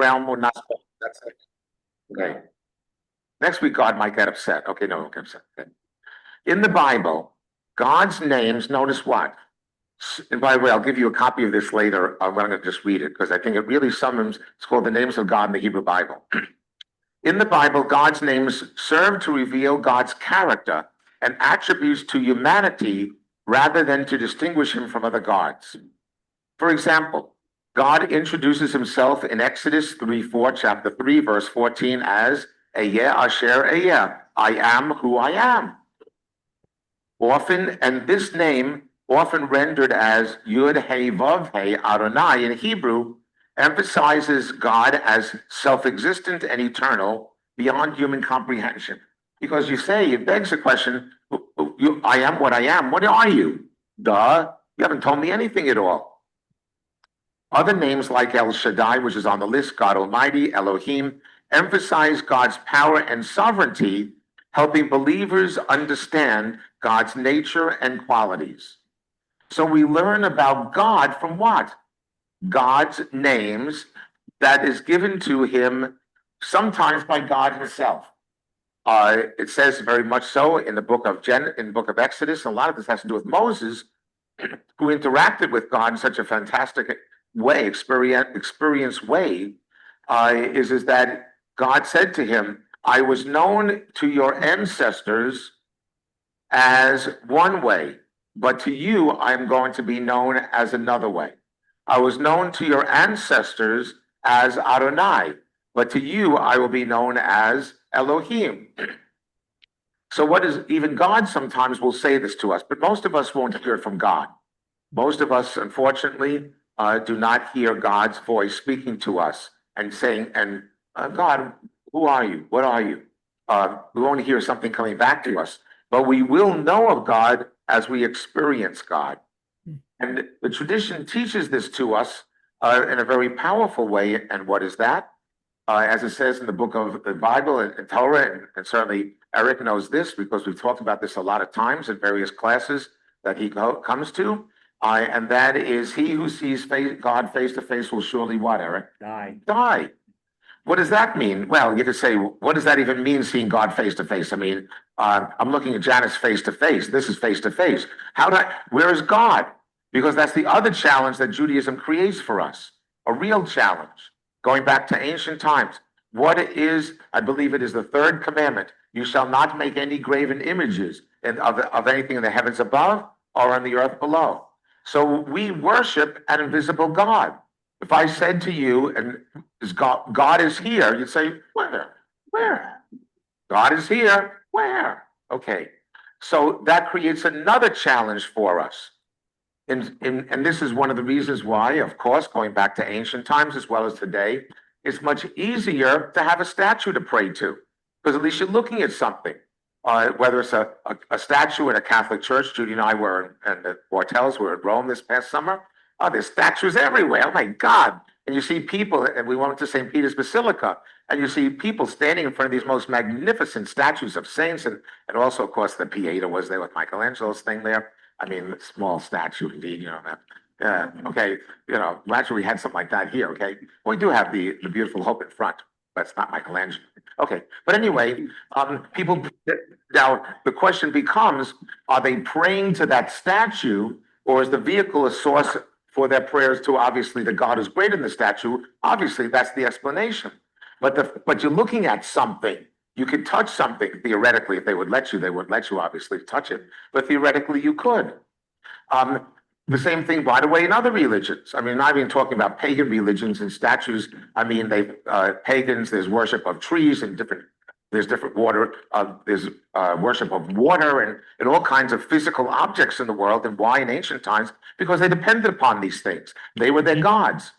realm we're not supposed to. That's it. Okay. Next week, God might get upset. Okay, no, don't get upset. Okay. In the Bible, God's names, notice what? And by the way, I'll give you a copy of this later. I'm going to just read it because I think it really sums. It's called The Names of God in the Hebrew Bible. In the Bible, God's names serve to reveal God's character and attributes to humanity rather than to distinguish him from other gods. For example, God introduces himself in Exodus 3:4, chapter 3, verse 14 as Eyeh Asher Eyeh, I am who I am. Often, and this name, often rendered as Yud He Vav He Adonai in Hebrew, emphasizes God as self-existent and eternal beyond human comprehension. Because you say, it begs the question, I am what I am. What are you? Duh, you haven't told me anything at all. Other names like El Shaddai, which is on the list, God Almighty, Elohim, emphasize God's power and sovereignty, helping believers understand God's nature and qualities. So we learn about God from what? God's names that is given to him sometimes by God himself. It says very much so in the book of Exodus. A lot of this has to do with Moses, who interacted with God in such a fantastic way, experienced way, is that God said to him, I was known to your ancestors as one way, but to you I am going to be known as another way. I was known to your ancestors as Adonai, but to you I will be known as Elohim. So what is, even God sometimes will say this to us, but most of us won't hear it from God. Most of us, unfortunately, do not hear God's voice speaking to us and saying, God, who are you? What are you? We won't hear something coming back to us, but we will know of God as we experience God. And the tradition teaches this to us in a very powerful way. And what is that? As it says in the book of the Bible and Torah, and certainly Eric knows this because we've talked about this a lot of times in various classes that he comes to. And that is, he who sees God face to face will surely what, Eric? Die. What does that mean? Well, you could say, what does that even mean, seeing God face to face? I mean, I'm looking at Janice face to face. This is face to face. Where is God? Because that's the other challenge that Judaism creates for us, a real challenge. Going back to ancient times, what is, I believe it is the third commandment, you shall not make any graven images of anything in the heavens above or on the earth below. So we worship an invisible God. If I said to you, and God is here, you'd say, where? God is here, where? Okay, so that creates another challenge for us. And this is one of the reasons why, of course, going back to ancient times as well as today, it's much easier to have a statue to pray to, because at least you're looking at something. Whether it's a statue in a Catholic church, Judy and I were in the hotels, we were in Rome this past summer. There's statues everywhere. Oh my God. And you see people, and we went to St. Peter's Basilica, and you see people standing in front of these most magnificent statues of saints, and also, of course, the Pieta was there with Michelangelo's thing there. I mean, small statue indeed, okay, imagine we had something like that here, okay? We do have the beautiful Hope in front, but it's not Michelangelo. Okay, but anyway, people, now the question becomes, are they praying to that statue, or is the vehicle a source for their prayers to, obviously, the God who's greater than the statue? Obviously, that's the explanation. But you're looking at something. You could touch something, theoretically, if they would let you. They wouldn't let you, obviously, touch it. But theoretically, you could. The same thing, by the way, in other religions. I mean, not even talking about pagan religions and statues. I mean, pagans, there's worship of trees and there's different water, there's worship of water and all kinds of physical objects in the world. And why in ancient times? Because they depended upon these things. They were their gods.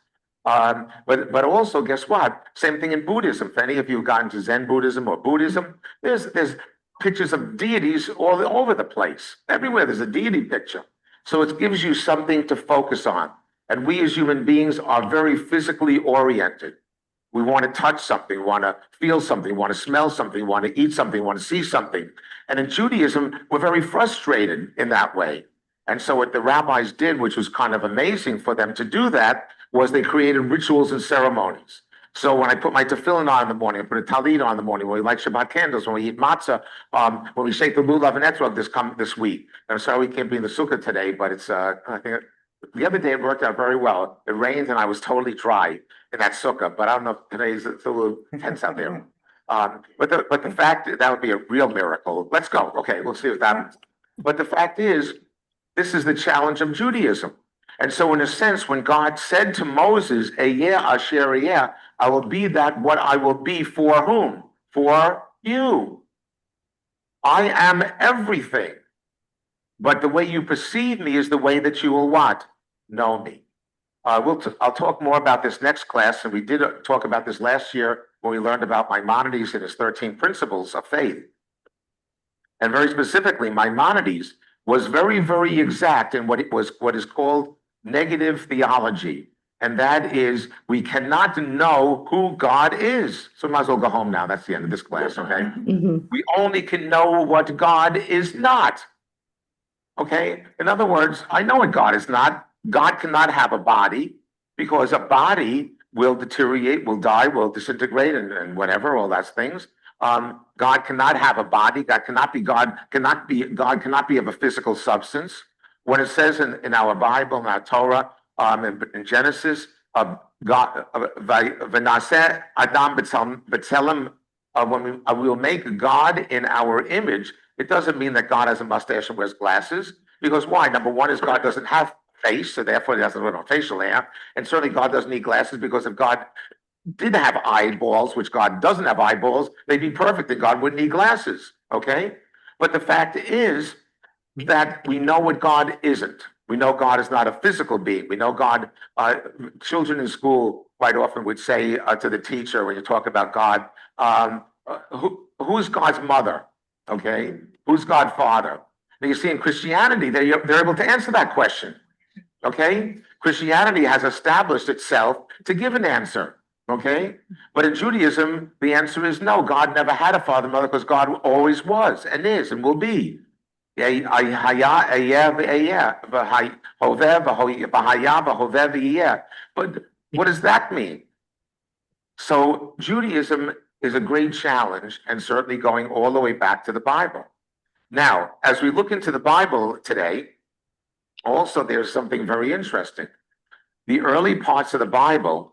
But also, guess what? Same thing in Buddhism. If any of you have gotten to Zen Buddhism or Buddhism, there's pictures of deities all over the place. Everywhere there's a deity picture. So it gives you something to focus on. And we as human beings are very physically oriented. We want to touch something, we want to feel something, we want to smell something, we want to eat something, we want to see something. And in Judaism, we're very frustrated in that way. And so what the rabbis did, which was kind of amazing for them to do that, was they created rituals and ceremonies. So when I put my tefillin on in the morning, I put a talit on in the morning, when we light Shabbat candles, when we eat matzah, when we shake the lulav and etrog this week. I'm sorry we can't be in the sukkah today, but it's I think the other day it worked out very well. It rained and I was totally dry in that sukkah, but I don't know if today's it's a little tense out there. But the fact that would be a real miracle. Let's go. Okay, we'll see what that happens. But the fact is, this is the challenge of Judaism. And so in a sense, when God said to Moses, Eyeh asher eyeh, I will be that what I will be for whom? For you. I am everything. But the way you perceive me is the way that you will what? Know me. I'll talk more about this next class, and we did talk about this last year when we learned about Maimonides and his 13 principles of faith. And very specifically, Maimonides was very, very exact in what is called negative theology. And that is, we cannot know who God is. So we might as well go home now. That's the end of this class, okay? We only can know what God is not. Okay? In other words, I know what God is not. God cannot have a body because a body will deteriorate, will die, will disintegrate, and whatever, all those things. God cannot have a body. God cannot be of a physical substance. When it says in our Bible, in our Torah, in Genesis, God, v'naseh Adam b'tselem, when we will make God in our image, it doesn't mean that God has a mustache and wears glasses. Because why? Number one is God doesn't have face, so therefore he doesn't have a facial hair. And certainly God doesn't need glasses, because if God did have eyeballs, which God doesn't have eyeballs, they'd be perfect and God wouldn't need glasses, okay? But the fact is that we know what God isn't. We know God is not a physical being. We know God, children in school quite often would say to the teacher when you talk about God, who's God's mother, okay? Who's God's father? Now you see in Christianity, they're able to answer that question, okay? Christianity has established itself to give an answer. Okay, but in Judaism, the answer is no. God never had a father and mother because God always was and is and will be. But what does that mean? So Judaism is a great challenge, and certainly going all the way back to the Bible. Now, as we look into the Bible today, also there's something very interesting. The early parts of the Bible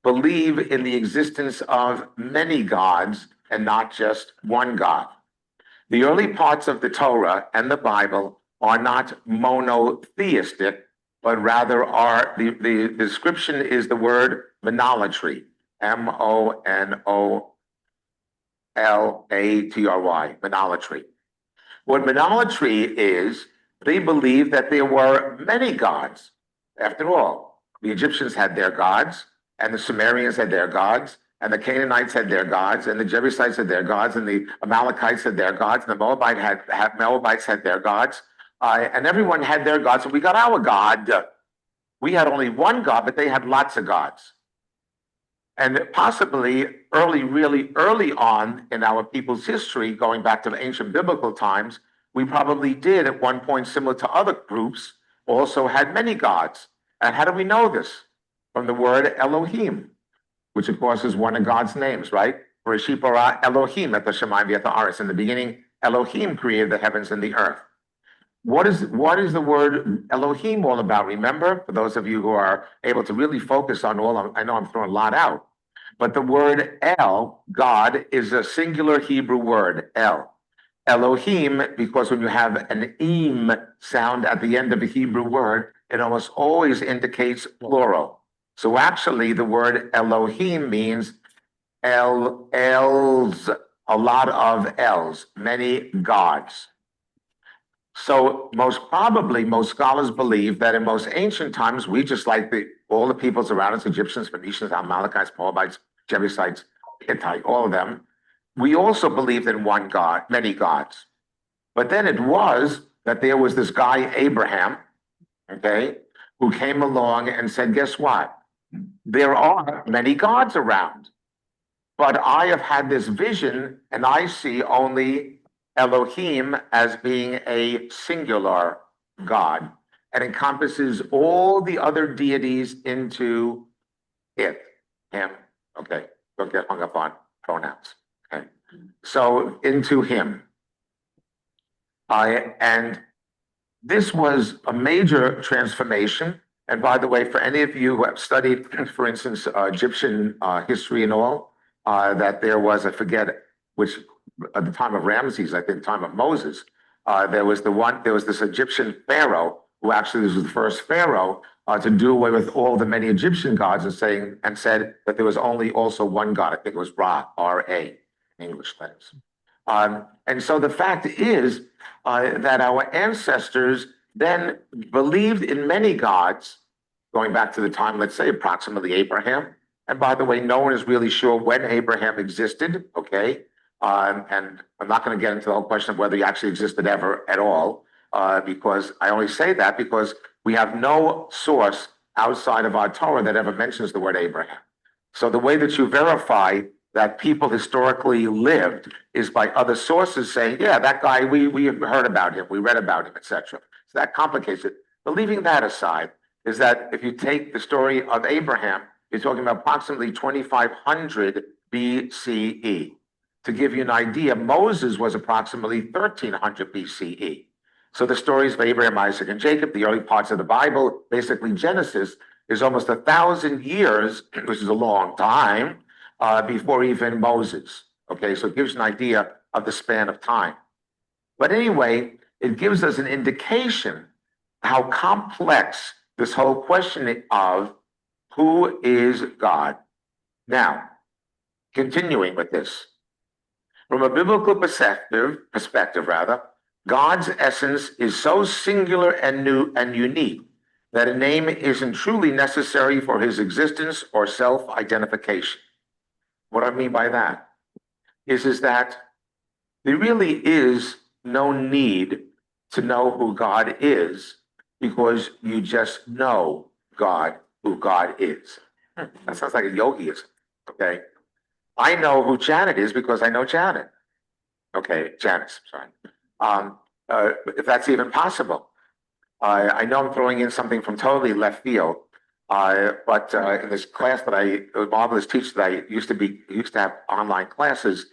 believe in the existence of many gods and not just one God. The early parts of the Torah and the Bible are not monotheistic, but rather are, the description is the word monolatry, monolatry, monolatry. What monolatry is, they believe that there were many gods. After all, the Egyptians had their gods, and the Sumerians had their gods, and the Canaanites had their gods, and the Jebusites had their gods, and the Amalekites had their gods, and the Moabites had their gods, and everyone had their gods. And we got our God. We had only one God, but they had lots of gods. And possibly really early on in our people's history, going back to the ancient biblical times, we probably did at one point, similar to other groups, also had many gods. And how do we know this? From the word Elohim, which of course is one of God's names, right? Bereshit bara Elohim et hashamayim v'et haaretz. In the beginning, Elohim created the heavens and the earth. What is the word Elohim all about? Remember, for those of you who are able to really focus on I know I'm throwing a lot out, but the word El, God, is a singular Hebrew word, El. Elohim, because when you have an im sound at the end of a Hebrew word, it almost always indicates plural. So actually, the word Elohim means Els, a lot of Els, many gods. So most scholars believe that in most ancient times, we just like all the peoples around us, Egyptians, Phoenicians, Amalekites, Moabites, Jebusites, Hittite, all of them, we also believed in one God, many gods. But then it was that there was this guy, Abraham, okay, who came along and said, guess what? There are many gods around, but I have had this vision and I see only Elohim as being a singular God and encompasses all the other deities into him. Okay, don't get hung up on pronouns. Okay, so into him. And this was a major transformation. And by the way, for any of you who have studied, for instance, Egyptian history and all, that there was, I forget which, at the time of Ramses, I think, time of Moses, there was this Egyptian pharaoh who actually was the first pharaoh to do away with all the many Egyptian gods and said that there was only also one God. I think it was Ra, R-A, English letters. And so the fact is that our ancestors then believed in many gods, going back to the time, let's say, approximately Abraham. And by the way, no one is really sure when Abraham existed, okay? And I'm not going to get into the whole question of whether he actually existed ever at all, because I only say that because we have no source outside of our Torah that ever mentions the word Abraham. So the way that you verify that people historically lived is by other sources saying, yeah, that guy, we heard about him, we read about him, etc. So that complicates it. But leaving that aside, is that if you take the story of Abraham, you're talking about approximately 2500 BCE. To give you an idea, Moses was approximately 1300 BCE. So the stories of Abraham, Isaac, and Jacob, the early parts of the Bible, basically Genesis, is almost 1,000 years, which is a long time, before even Moses. Okay, so it gives you an idea of the span of time. But anyway, it gives us an indication how complex this whole question of who is God. Now, continuing with this, from a biblical perspective, God's essence is so singular and new and unique that a name isn't truly necessary for his existence or self-identification. What I mean by that is that there really is no need to know who God is because you just know God, who God is. That sounds like a yogiism, okay? I know who Janet is because I know Janet. Okay, Janice, sorry. If that's even possible. I know I'm throwing in something from totally left field, but in this class that a marvelous teacher that I used to have online classes,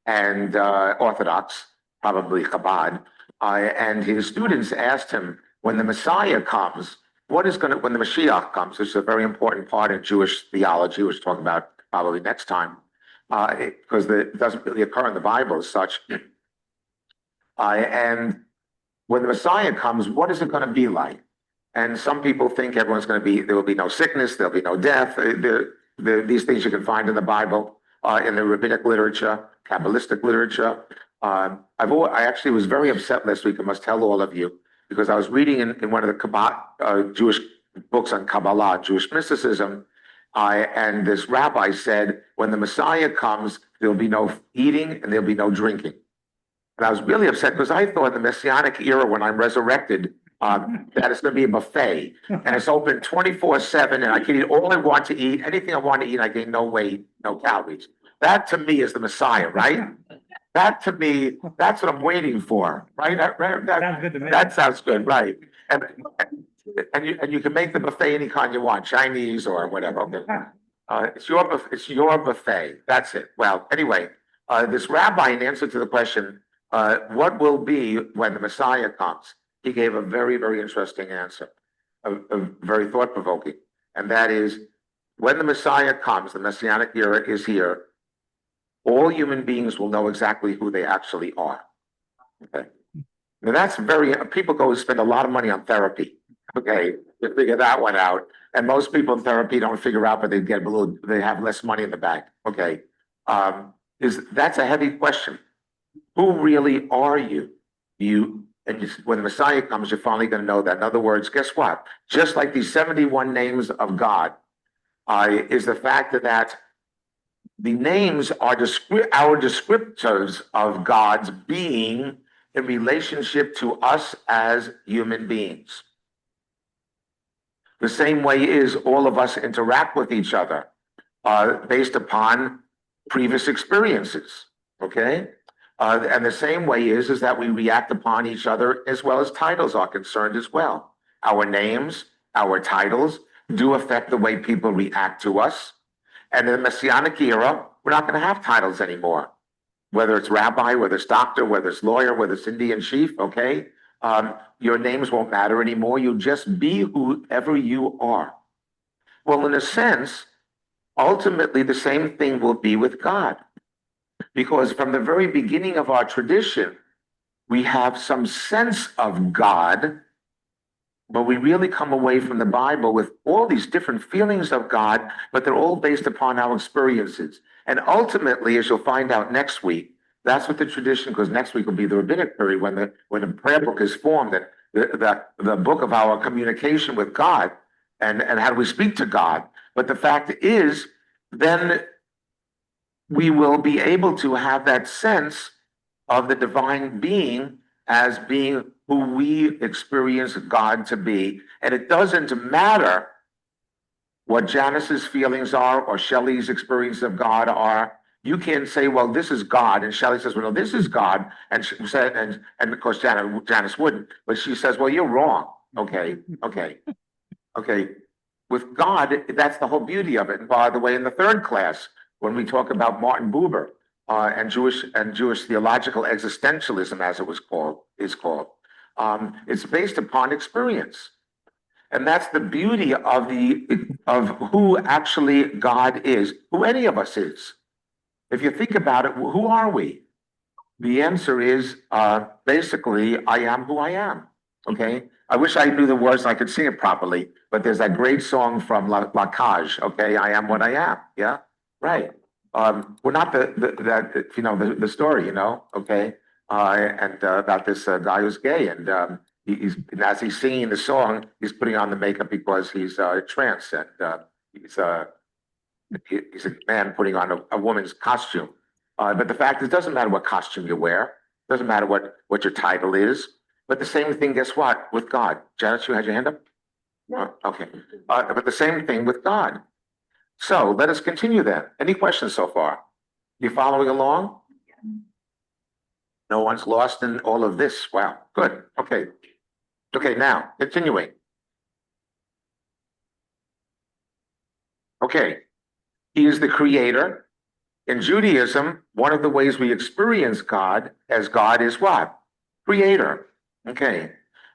and Orthodox, probably Chabad, and his students asked him, when the Messiah comes, when the Mashiach comes, which is a very important part of Jewish theology, which we'll talk about probably next time, because it doesn't really occur in the Bible as such. And when the Messiah comes, what is it going to be like? And some people think there will be no sickness, there'll be no death. These things you can find in the Bible, in the rabbinic literature, Kabbalistic literature. I actually was very upset last week, I must tell all of you, because I was reading in one of the Jewish books on Kabbalah, Jewish mysticism, and this rabbi said, when the Messiah comes, there'll be no eating and there'll be no drinking. And I was really upset because I thought in the Messianic era, when I'm resurrected, that it's going to be a buffet and it's open 24/7 and I can eat all I want to eat, anything I want to eat, I gain no weight, no calories. That to me is the Messiah, right? That to me, that's what I'm waiting for, right? Sounds good to me. That sounds good, right? And you can make the buffet any kind you want, Chinese or whatever. Okay? It's your buffet. That's it. Well, anyway, this rabbi, in answer to the question, what will be when the Messiah comes? He gave a very, very interesting answer, a very thought-provoking. And that is, when the Messiah comes, the Messianic era is here, all human beings will know exactly who they actually are. Okay. Now that's people go spend a lot of money on therapy, okay, to figure that one out. And most people in therapy don't figure out, but they have less money in the bank. Okay. That's a heavy question. Who really are you? When the Messiah comes, you're finally going to know that. In other words, guess what? Just like these 71 names of God, is the fact that the names are our descriptors of God's being in relationship to us as human beings. The same way is all of us interact with each other based upon previous experiences, okay? And the same way is that we react upon each other as well as titles are concerned as well. Our names, our titles do affect the way people react to us. And in the Messianic era, we're not going to have titles anymore. Whether it's rabbi, whether it's doctor, whether it's lawyer, whether it's Indian chief, okay? Your names won't matter anymore. You'll just be whoever you are. Well, in a sense, ultimately the same thing will be with God. Because from the very beginning of our tradition, we have some sense of God, but we really come away from the Bible with all these different feelings of God, but they're all based upon our experiences. And ultimately, as you'll find out next week, that's what the tradition, because next week will be the rabbinic period when the prayer book is formed, and the book of our communication with God, and how do we speak to God. But the fact is, then we will be able to have that sense of the divine being as being who we experience God to be. And it doesn't matter what Janice's feelings are or Shelley's experience of God are. You can't say, well, this is God. And Shelley says, well, no, this is God. And she said, and of course, Janice wouldn't, but she says, well, you're wrong. Okay. With God, that's the whole beauty of it. And by the way, in the third class, when we talk about Martin Buber and Jewish theological existentialism, as it is called, it's based upon experience, and that's the beauty of who actually God is, who any of us is. If you think about it, who are we? The answer is basically, I am who I am. Okay. I wish I knew the words and I could sing it properly, but there's that great song from La Cage. Okay, I am what I am. Yeah, right. We're not the story, okay, and about this guy who's gay, and and as he's singing the song, he's putting on the makeup because he's trans, and he's a man putting on a woman's costume. But the fact is, it doesn't matter what costume you wear, it doesn't matter what your title is. But the same thing, guess what, with God? Janice, you had your hand up? No. Okay. But the same thing with God. So let us continue then. Any questions so far? You following along? No one's lost in all of this. Wow, good. Okay. Okay, now, continuing. Okay. He is the creator. In Judaism, one of the ways we experience God as God is what? Creator. Okay.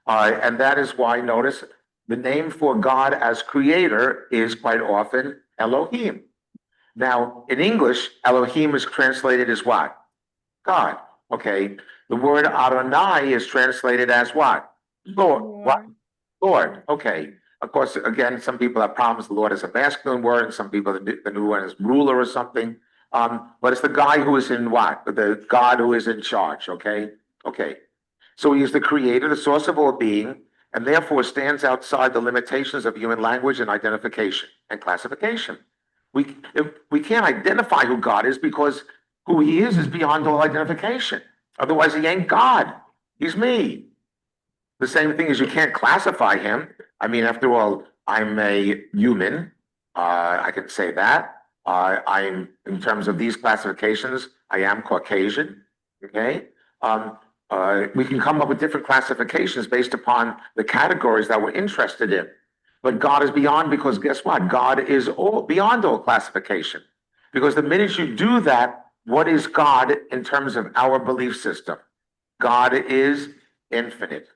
And that is why, notice, the name for God as creator is quite often Elohim. Now, in English, Elohim is translated as what? God. Okay. The word Adonai is translated as what? Lord. What? Lord. Okay. Of course, again, some people have problems. The Lord is a masculine word, and some people, the new one is ruler or something. But it's the guy who is in what? The God who is in charge. Okay. Okay. So he is the creator, the source of all being, and therefore stands outside the limitations of human language and identification and classification. We can't identify who God is because who he is beyond all identification. Otherwise, he ain't God. He's me. The same thing as you can't classify him. I mean, after all, I'm a human. I can say that. I'm, in terms of these classifications, I am Caucasian. Okay. We can come up with different classifications based upon the categories that we're interested in. But God is beyond, because guess what? God is beyond all classification. Because the minute you do that, what is God in terms of our belief system? God is infinite.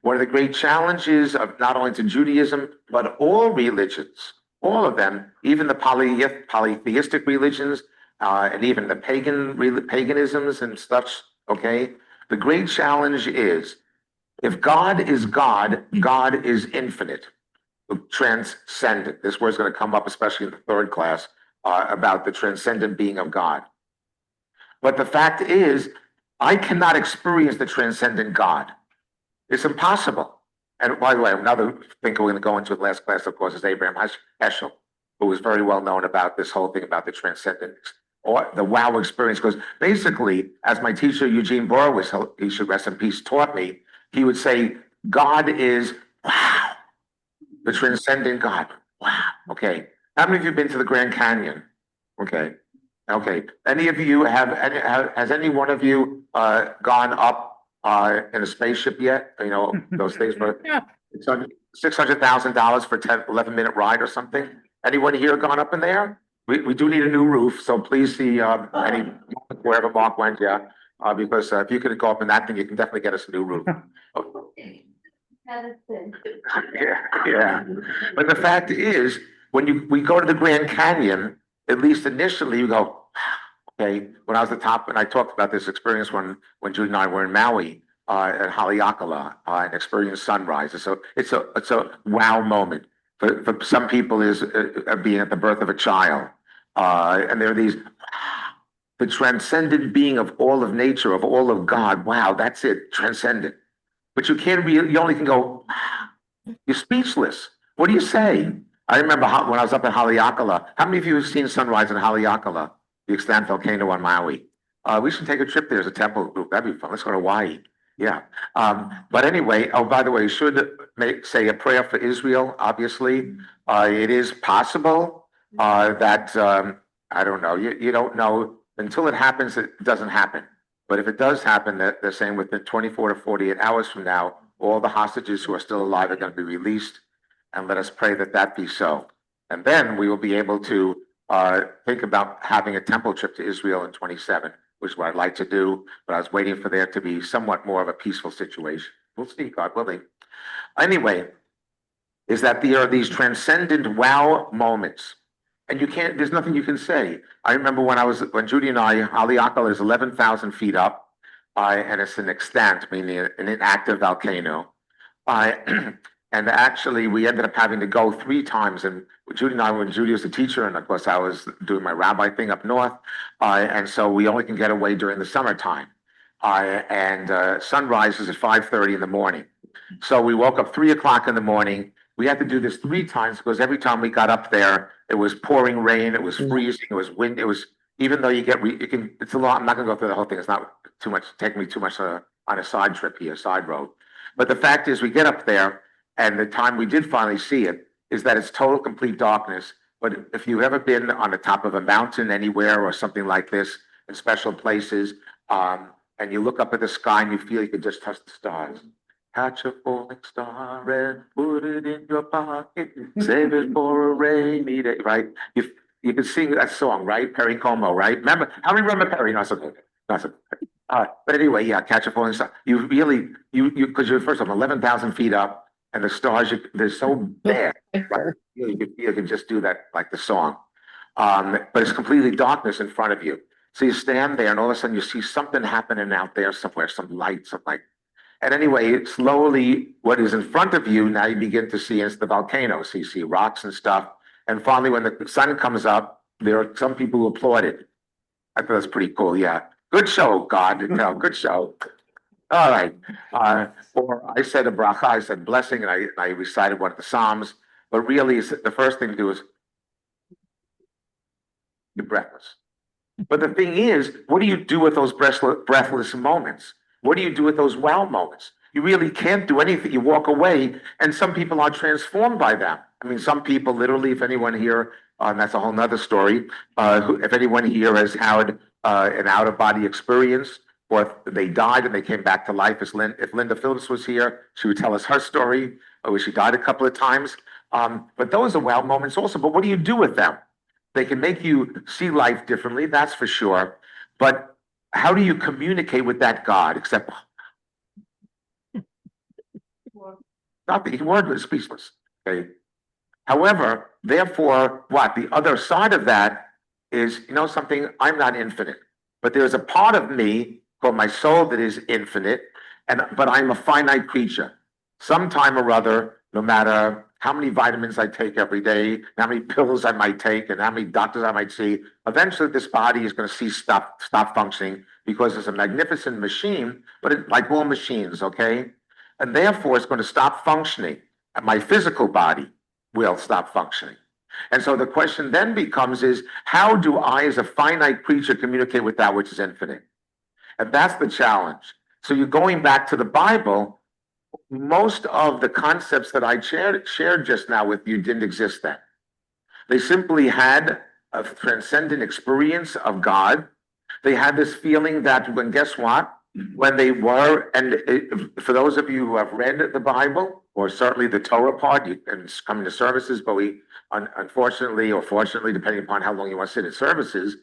One of the great challenges of not only to Judaism, but all religions, all of them, even the polytheistic religions, and even the paganisms and stuff, okay? The great challenge is, if God is God, God is infinite, transcendent. This word's going to come up, especially in the third class, about the transcendent being of God. But the fact is, I cannot experience the transcendent God. It's impossible. And by the way, another thing we're going to go into in the last class, of course, is Abraham Heschel, who was very well known about this whole thing about the transcendent, or the wow experience. Because basically, as my teacher Eugene Borowitz, he should rest in peace, taught me, he would say, God is wow, the transcendent God. Wow. Okay. How many of you have been to the Grand Canyon? Okay. Okay. Any of you has any one of you gone up in a spaceship yet? You know, those things for $600,000 for 11-minute ride or something? Anyone here gone up in there? We do need a new roof, so please see any wherever Mark went, yeah. Because if you could go up in that thing, you can definitely get us a new roof. Yeah, yeah. But the fact is, when we go to the Grand Canyon, at least initially, you go, okay. When I was at the top, and I talked about this experience when Judy and I were in Maui at Haleakala and experienced sunrise. So it's a wow moment. For some people, is being at the birth of a child, and there are these. The transcendent being of all of nature, of all of God. Wow, that's it, transcendent. But you can't really, you only can go, you're speechless. What do you say? I remember when I was up at Haleakala. How many of you have seen sunrise in Haleakala, the extant volcano on Maui? We should take a trip there as a temple group. That'd be fun. Let's go to Hawaii. Yeah. But anyway, oh, by the way, should say a prayer for Israel, obviously. It is possible that, I don't know, you don't know until it happens, it doesn't happen. But if it does happen, they're saying within 24 to 48 hours from now, all the hostages who are still alive are going to be released. And let us pray that that be so. And then we will be able to think about having a temple trip to Israel in 27, which is what I'd like to do. But I was waiting for there to be somewhat more of a peaceful situation. We'll see, God willing. Anyway, is that there are these transcendent wow moments. And you can't, there's nothing you can say. I remember when Judy and I, Haleakala is 11,000 feet up, and it's an extant, meaning an inactive volcano. And actually, we ended up having to go 3 times. And Judy and I, when Judy was a teacher, and of course I was doing my rabbi thing up north, and so we only can get away during the summertime. And sunrise is at 5:30 in the morning. So we woke up 3 o'clock in the morning. We had to do this 3 times because every time we got up there, it was pouring rain, it was freezing, it was wind, it was, even though it's a lot, I'm not gonna go through the whole thing, it's not too much, taking me too much on a side trip here, side road. But the fact is, we get up there, and the time we did finally see it is that it's total, complete darkness. But if you've ever been on the top of a mountain anywhere or something like this, in special places, and you look up at the sky and you feel you can just touch the stars. Catch a falling star and put it in your pocket. Save it for a rainy day, right? You can sing that song, right? Perry Como, right? Remember? How many remember Perry? Not so good. Not so good. But anyway, yeah, catch a falling star. You really, because you're first of all 11,000 feet up, and the stars, they're so bare. Right? You can just do that like the song. But it's completely darkness in front of you. So you stand there, and all of a sudden you see something happening out there somewhere, some light, something like. And anyway, slowly, what is in front of you, now you begin to see is the volcano. So you see rocks and stuff. And finally, when the sun comes up, there are some people who applauded. I thought that's pretty cool, yeah. Good show, God. No, good show. All right. Or I said a bracha, I said blessing, and I recited one of the Psalms. But really, the first thing to do is you're breathless. But the thing is, what do you do with those breathless moments? What do you do with those wow moments? You really can't do anything. You walk away, and some people are transformed by them. I mean, some people literally, if anyone here, and that's a whole nother story, if anyone here has had an out-of-body experience, or if they died and they came back to life, if Linda Phillips was here, she would tell us her story, where she died a couple of times. But those are wow moments also. But what do you do with them? They can make you see life differently, that's for sure. But how do you communicate with that God except nothing, wordless, speechless? Okay. However, therefore, what the other side of that is, something, I'm not infinite, but there's a part of me called my soul that is infinite, but I'm a finite creature. Sometime or other, no matter how many vitamins I take every day, how many pills I might take, and how many doctors I might see, eventually this body is going to stop functioning because it's a magnificent machine, but like all machines, okay? And therefore, it's going to stop functioning. And my physical body will stop functioning. And so the question then becomes how do I, as a finite creature, communicate with that which is infinite? And that's the challenge. So you're going back to the Bible. Most of the concepts that I shared just now with you didn't exist then. They simply had a transcendent experience of God. They had this feeling that guess what? When they were, for those of you who have read the Bible, or certainly the Torah part, you can come to services, but we unfortunately or fortunately, depending upon how long you want to sit in services,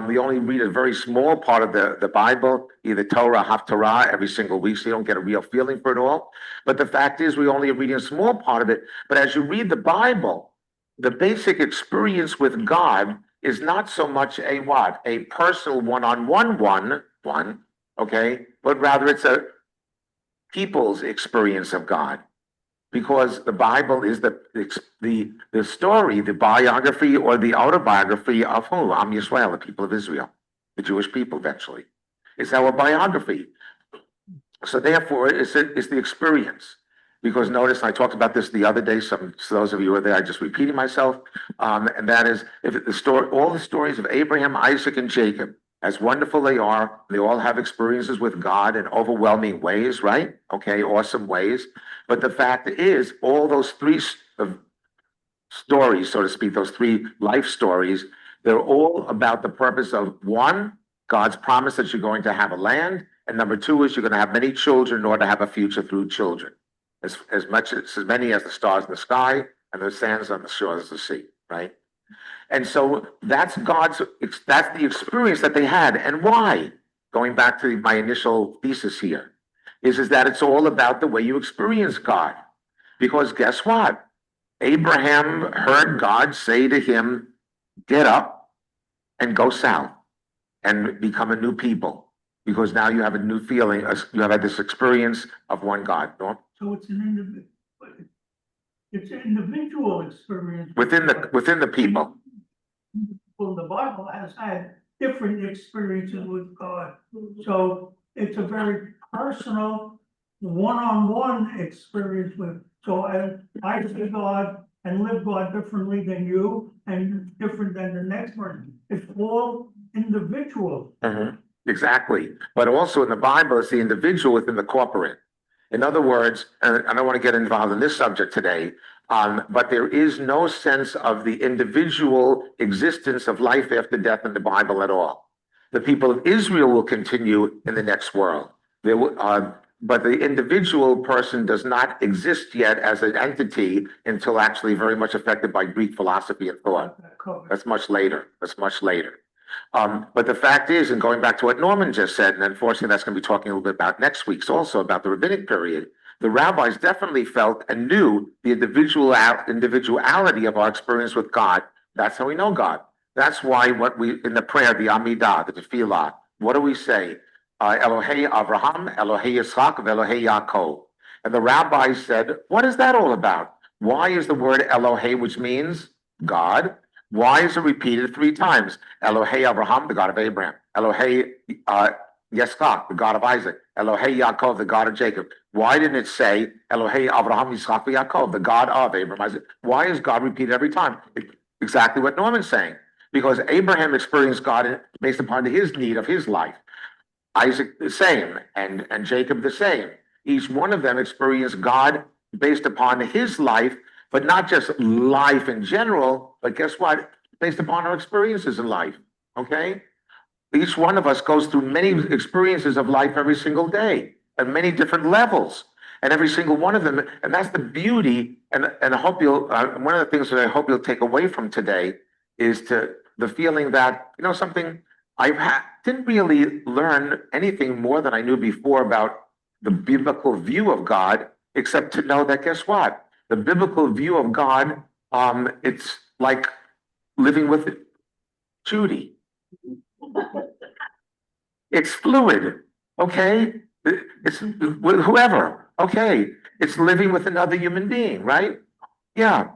we only read a very small part of the Bible, either Torah, Haftarah, every single week, so you don't get a real feeling for it all. But the fact is, we only are reading a small part of it. But as you read the Bible, the basic experience with God is not so much a what? A personal one-on-one one, okay? But rather it's a people's experience of God. Because the Bible is the story, the biography or the autobiography of who? Am Yisrael, the people of Israel, the Jewish people eventually. It's our biography. So therefore, it's the experience. Because notice, I talked about this the other day, so those of you who are there, I just repeated myself, and that is, all the stories of Abraham, Isaac, and Jacob, as wonderful they are, they all have experiences with God in overwhelming ways, right? Okay, awesome ways. But the fact is, all those three stories, so to speak, those three life stories, they're all about the purpose of, one, God's promise that you're going to have a land, and number two is you're going to have many children in order to have a future through children. As many as the stars in the sky and the sands on the shores of the sea, right? And so that's the experience that they had. And why? Going back to my initial thesis here, is that it's all about the way you experience God. Because guess what? Abraham heard God say to him, get up and go south and become a new people. Because now you have a new feeling, you have had this experience of one God. No? So it's an individual experience. Within the people. Well, the Bible has had different experiences with God. So it's a very personal, one-on-one experience with. So I see God and live God differently than you and different than the next person. It's all individual. Mm-hmm. Exactly. But also in the Bible, it's the individual within the corporate. In other words, and I don't want to get involved in this subject today, but there is no sense of the individual existence of life after death in the Bible at all. The people of Israel will continue in the next world. But the individual person does not exist yet as an entity until actually very much affected by Greek philosophy and thought. That's much later. But the fact is, and going back to what Norman just said, and unfortunately that's going to be talking a little bit about next week's also about the rabbinic period, the rabbis definitely felt and knew the individuality of our experience with God. That's how we know God. That's why in the prayer, the Amidah, the Tefillah, what do we say? Elohei Avraham, Elohei Yitzchak, Elohei Yaakov. And the rabbis said, what is that all about? Why is the word Elohei, which means God, why is it repeated 3 times? Elohei Abraham, the God of Abraham. Elohei Yitzchak, the God of Isaac. Elohei Yaakov, the God of Jacob. Why didn't it say Elohei Abraham, Yitzchak, Yaakov, the God of Abraham, Isaac? Why is God repeated every time? Exactly what Norman's saying. Because Abraham experienced God based upon his need of his life. Isaac the same, and Jacob the same. Each one of them experienced God based upon his life, but not just life in general, but guess what? Based upon our experiences in life, okay? Each one of us goes through many experiences of life every single day at many different levels. And every single one of them, and that's the beauty, and I hope one of the things that I hope you'll take away from today is the feeling that, something didn't really learn anything more than I knew before about the biblical view of God, except to know that, guess what? The biblical view of God, it's like living with Judy. It's fluid, okay? It's with whoever, okay? It's living with another human being, right? Yeah.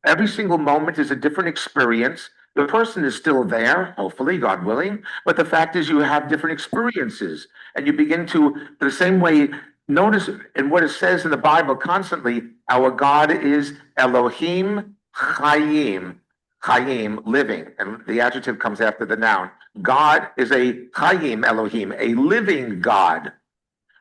Every single moment is a different experience. The person is still there, hopefully, God willing, but the fact is you have different experiences, and you begin to, the same way, notice in what it says in the Bible constantly, our God is Elohim Chayim, Chayim, living, and the adjective comes after the noun. God is a Chayim Elohim, a living God,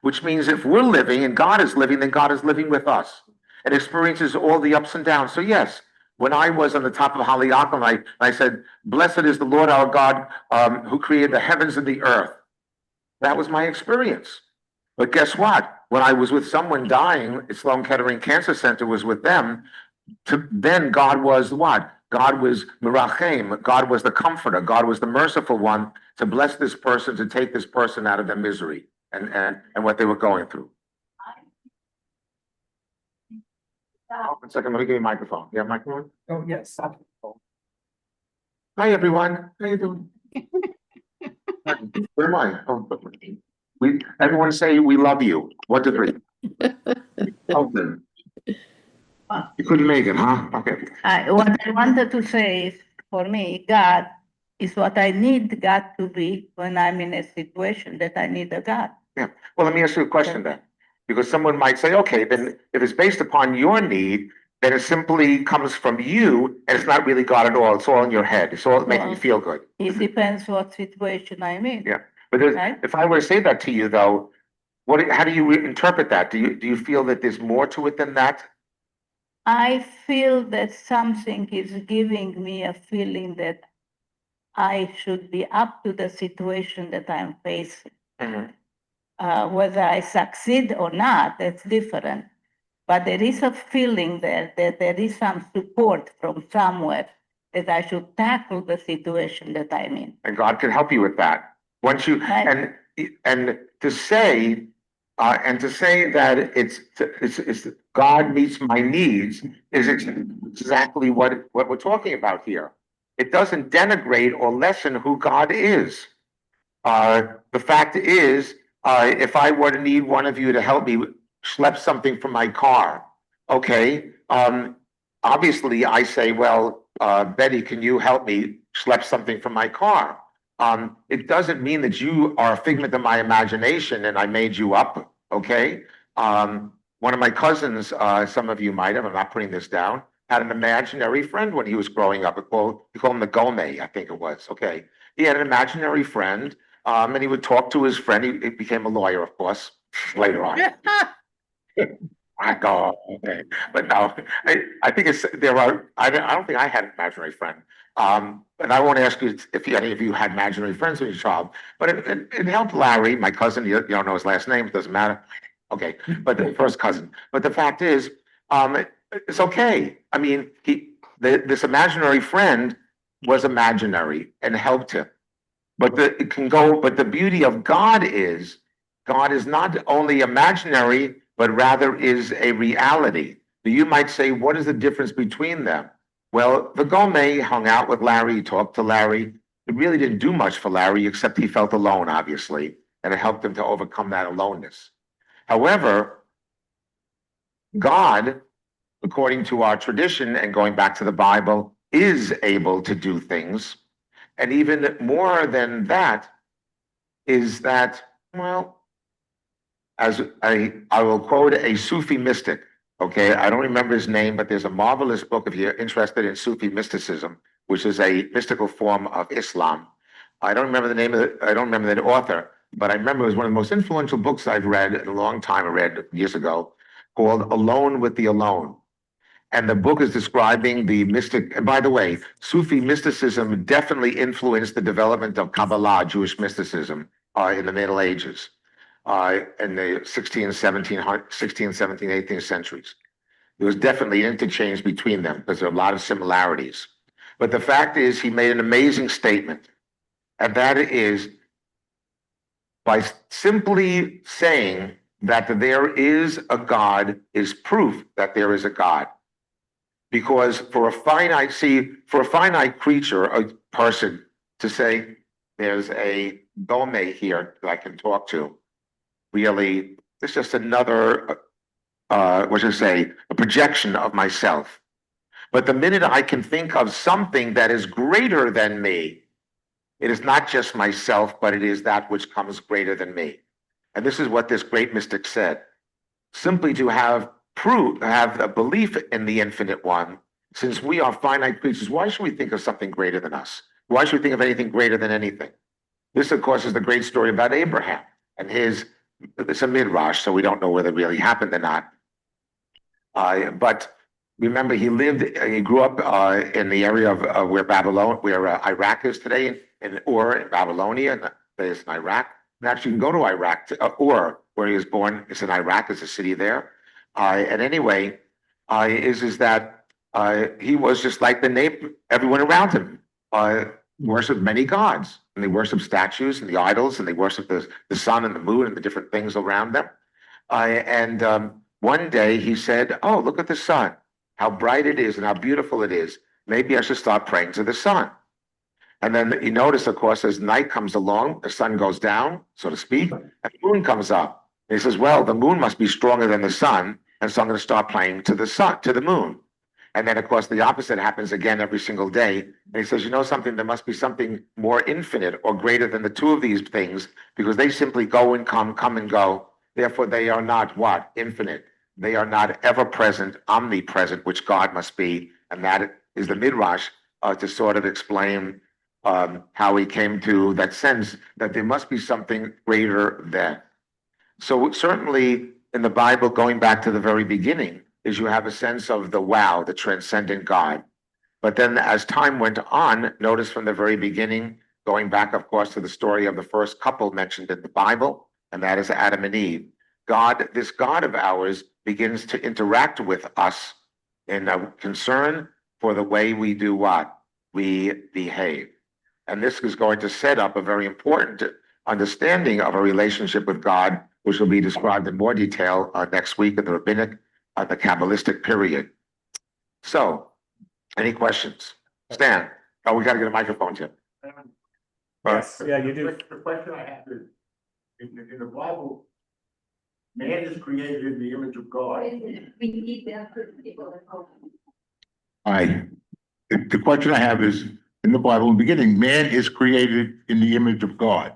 which means if we're living and God is living, then God is living with us and experiences all the ups and downs. So yes, when I was on the top of Haliyakam, I said, blessed is the Lord our God who created the heavens and the earth. That was my experience. But guess what? When I was with someone dying, Sloan Kettering Cancer Center was with them, then God was what? God was Mirachem. God was the comforter. God was the merciful one to bless this person, to take this person out of their misery and what they were going through. Oh, 1 second, let me give you a microphone. You have a microphone? Oh, yes. Hi, everyone. How you doing? Where am I? Oh, everyone say we love you. 1, 2, 3. Okay. You couldn't make it, huh? Okay. What I wanted to say is, for me, God is what I need God to be when I'm in a situation that I need a God. Yeah. Well, let me ask you a question then. Because someone might say, okay, then if it's based upon your need, then it simply comes from you and it's not really God at all. It's all in your head. It's all making you feel good. It depends what situation I'm in. Yeah. But Right. if I were to say that to you, though, how do you interpret that? Do you feel that there's more to it than that? I feel that something is giving me a feeling that I should be up to the situation that I'm facing. Mhm. Whether I succeed or not, that's different. But there is a feeling there that there is some support from somewhere that I should tackle the situation that I'm in. And God can help you with that. Once you Right. and to say that it's God meets my needs is exactly what we're talking about here. It doesn't denigrate or lessen who God is. The fact is, if I were to need one of you to help me schlep something from my car, okay, obviously I say, well, Betty, can you help me schlep something from my car? It doesn't mean that you are a figment of my imagination and I made you up, okay? One of my cousins, some of you might have, I'm not putting this down, had an imaginary friend when he was growing up. He called him the Gome, I think it was, okay? He had an imaginary friend, and he would talk to his friend. He became a lawyer, of course, later on. I go, okay. But no, I think I don't think I had an imaginary friend. And I won't ask you if any of you had imaginary friends when you were a child, but it helped Larry, my cousin. You don't know his last name, it doesn't matter. Okay, but the first cousin. But the fact is, it's okay. I mean, this imaginary friend was imaginary and helped him. But the beauty of God is not only imaginary, but rather is a reality. You might say, what is the difference between them? Well, the Gome hung out with Larry, he talked to Larry. It really didn't do much for Larry, except he felt alone, obviously, and it helped him to overcome that aloneness. However, God, according to our tradition and going back to the Bible, is able to do things. And even more than that, is that, well, as I will quote a Sufi mystic, okay? I don't remember his name, but there's a marvelous book if you're interested in Sufi mysticism, which is a mystical form of Islam. I don't remember the author, but I remember it was one of the most influential books I've read in a long time. I read years ago, called Alone with the Alone. And the book is describing the mystic. And by the way, Sufi mysticism definitely influenced the development of Kabbalah, Jewish mysticism, in the Middle Ages, in the 16th, 17th, 18th centuries. There was definitely an interchange between them because there are a lot of similarities. But the fact is, he made an amazing statement, and that is by simply saying that there is a God is proof that there is a God. Because for a finite creature, a person, to say there's a Gome here that I can talk to, really, it's just another, what should I say, a projection of myself. But the minute I can think of something that is greater than me, it is not just myself, but it is that which comes greater than me. And this is what this great mystic said. Simply to have a belief in the infinite one, since we are finite creatures, why should we think of something greater than us? Why should we think of anything greater than anything? This, of course, is the great story about Abraham and it's a midrash, so we don't know whether it really happened or not. But remember, he grew up in the area of where Iraq is today, in Ur, in Babylonia, and there's in Iraq. And actually, you can go to Iraq, Ur, where he was born. It's in Iraq. It's a city there. And anyway, is that he was just like the neighbor, everyone around him, worshiped many gods, and they worshiped statues and the idols, and they worshiped the sun and the moon and the different things around them. One day he said, "Oh, look at the sun, how bright it is and how beautiful it is. Maybe I should start praying to the sun." And then he noticed, of course, as night comes along, the sun goes down, so to speak, and the moon comes up. And he says, "Well, the moon must be stronger than the sun, and so I'm going to start praying to the sun, to the moon." And then, of course, the opposite happens again every single day. And he says, "You know something? There must be something more infinite or greater than the two of these things, because they simply go and come and go. Therefore, they are not what? Infinite. They are not ever present, omnipresent, which God must be." And that is the Midrash to sort of explain how he came to that sense that there must be something greater than. So certainly in the Bible, going back to the very beginning, is you have a sense of the wow, the transcendent God. But then as time went on, notice from the very beginning, going back, of course, to the story of the first couple mentioned in the Bible, and that is Adam and Eve. God, this God of ours, begins to interact with us in a concern for the way we do what? We behave. And this is going to set up a very important understanding of a relationship with God, which will be described in more detail next week in the Rabbinic, the Kabbalistic period. So, any questions? Stan? Oh, we got to get a microphone, Jim. Yes, yeah, you do. The question I have is, in the Bible, man is created in the image of God. The question I have is, in the Bible, in the beginning, man is created in the image of God.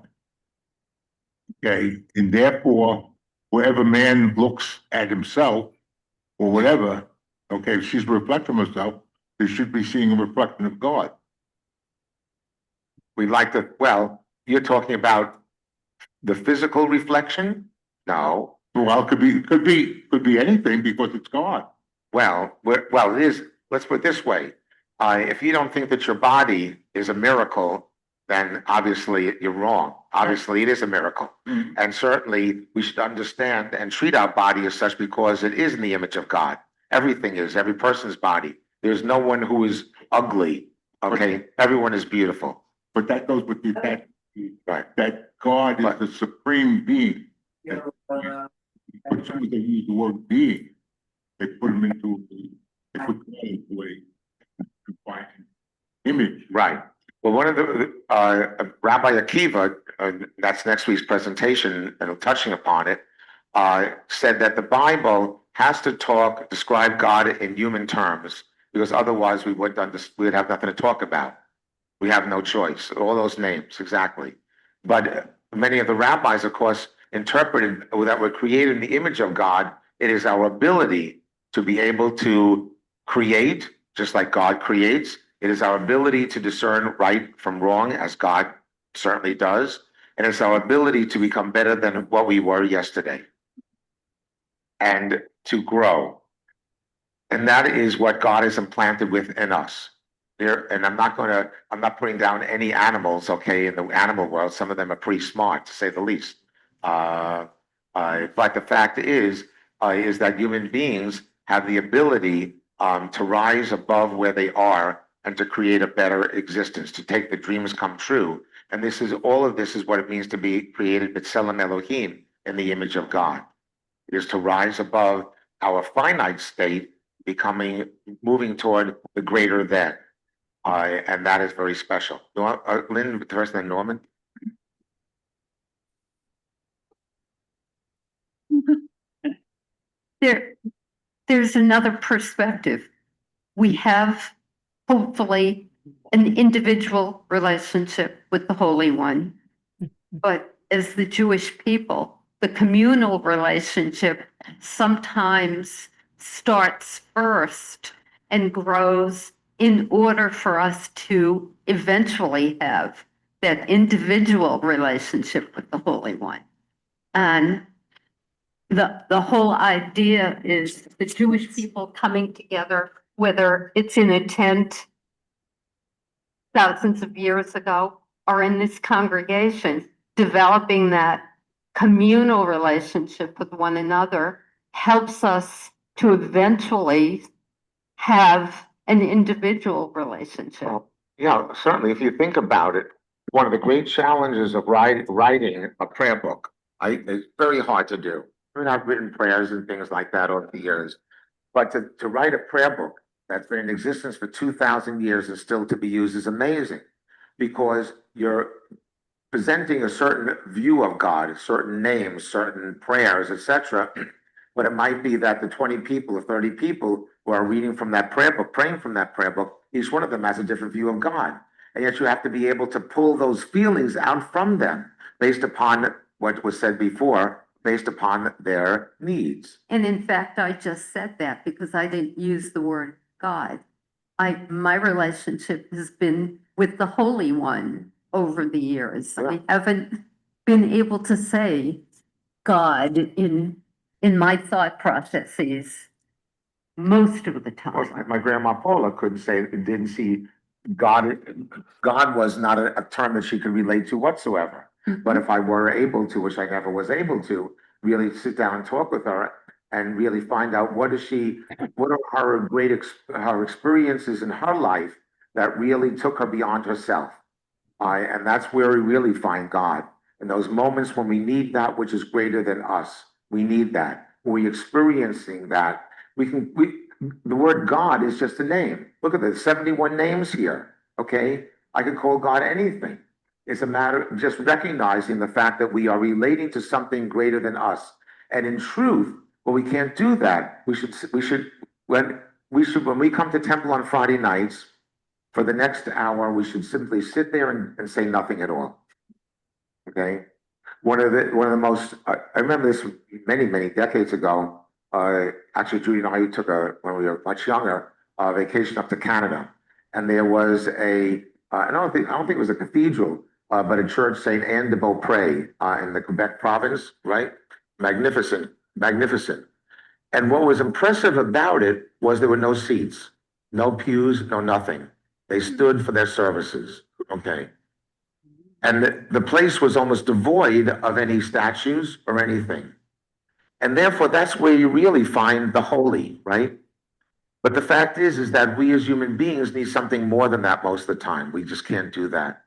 Okay, and therefore, wherever man looks at himself or whatever, okay, if she's a reflection of herself, they should be seeing a reflection of God. We like to, well, you're talking about the physical reflection? No. Well, it could be anything because it's God. Well, it is. Let's put it this way. If you don't think that your body is a miracle, then obviously you're wrong. Obviously, it is a miracle. Mhm. And certainly we should understand and treat our body as such because it is in the image of God. Everything is, every person's body. There's no one who is ugly. Okay, everyone is beautiful. But that goes with the fact Right. that God is But- the supreme being. You know, But some of them use the word being. They put him into, they put God into a defined image. Right. Well, one of the Rabbi Akiva, that's next week's presentation, and touching upon it, said that the Bible has to describe God in human terms, because otherwise we would have nothing to talk about. We have no choice. All those names, exactly. But many of the rabbis, of course, interpreted that we're created in the image of God. It is our ability to be able to create, just like God creates. It is our ability to discern right from wrong, as God certainly does. And it's our ability to become better than what we were yesterday and to grow. And that is what God has implanted within us. And I'm not putting down any animals, okay, in the animal world. Some of them are pretty smart, to say the least. But the fact is that human beings have the ability to rise above where they are and to create a better existence, to take the dreams come true. And all of this is what it means to be created B'Tselem Elohim, in the image of God. It is to rise above our finite state, moving toward the greater than. And that is very special. Lynn first, then Norman. There's another perspective. We have hopefully an individual relationship with the Holy One, but as the Jewish people, the communal relationship sometimes starts first and grows in order for us to eventually have that individual relationship with the Holy One. And the whole idea is the Jewish people coming together, whether it's in a tent thousands of years ago or in this congregation, developing that communal relationship with one another helps us to eventually have an individual relationship. Well, yeah, certainly, if you think about it, one of the great challenges of writing a prayer book, it's very hard to do. I mean, I've written prayers and things like that over the years, but to write a prayer book that's been in existence for 2,000 years and still to be used is amazing, because you're presenting a certain view of God, certain names, certain prayers, etc. But it might be that the 20 people or 30 people who are reading from that prayer book, praying from that prayer book, each one of them has a different view of God. And yet you have to be able to pull those feelings out from them based upon what was said before, based upon their needs. And in fact, I just said that because I didn't use the word God. My relationship has been with the Holy One over the years. Yeah. I haven't been able to say God in my thought processes most of the Of course, time. my grandma Paula couldn't say, didn't see God. God was not a term that she could relate to whatsoever. But if I were able to, which I never was able to, really sit down and talk with her and really find out what are her her experiences in her life that really took her beyond herself. And that's where we really find God. In those moments when we need that which is greater than us, we need that. When we're experiencing that, the word God is just a name. Look at the 71 names here, okay? I could call God anything. It's a matter of just recognizing the fact that we are relating to something greater than us. And in truth, when we can't do that, when we come to temple on Friday nights, for the next hour, we should simply sit there and say nothing at all. Okay? One of the most, I remember this many decades ago. Actually, Judy and I took when we were much younger, vacation up to Canada. And there was I don't think it was a cathedral, but a church, St. Anne de Beaupré, in the Quebec province, right? Magnificent. And what was impressive about it was there were no seats, no pews, no nothing. They stood for their services, okay? And the place was almost devoid of any statues or anything. And therefore, that's where you really find the holy, right? But the fact is that we as human beings need something more than that most of the time. We just can't do that.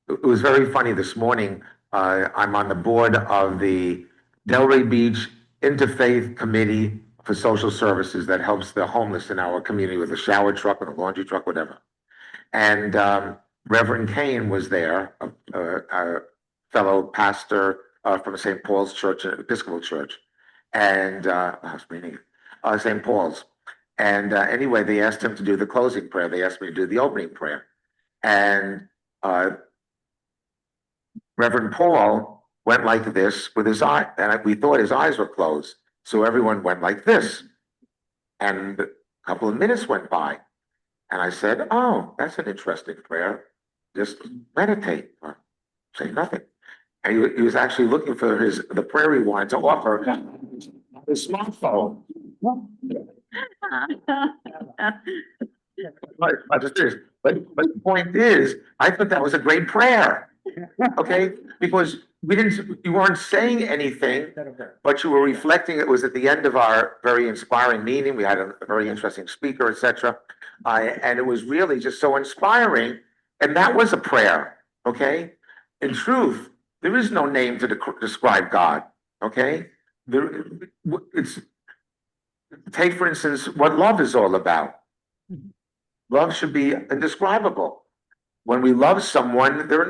It was very funny this morning. I'm on the board of the Delray Beach Interfaith Committee for Social Services that helps the homeless in our community with a shower truck and a laundry truck, whatever. And Reverend Kane was there, a fellow pastor from St. Paul's Church, Episcopal Church, and St. Paul's. And anyway, they asked him to do the closing prayer. They asked me to do the opening prayer. And Reverend Paul went like this with his eye, and we thought his eyes were closed. So everyone went like this. And a couple of minutes went by. And I said, oh, that's an interesting prayer. Just meditate or say nothing. And he was actually looking for the prayer he wanted to offer his smartphone. But the point is, I thought that was a great prayer. Okay, because you weren't saying anything, but you were reflecting. It was at the end of our very inspiring meeting. We had a very interesting speaker, etc. And it was really just so inspiring. And that was a prayer. Okay, in truth, there is no name to describe God. Okay, take for instance what love is all about. Love should be indescribable. When we love someone, there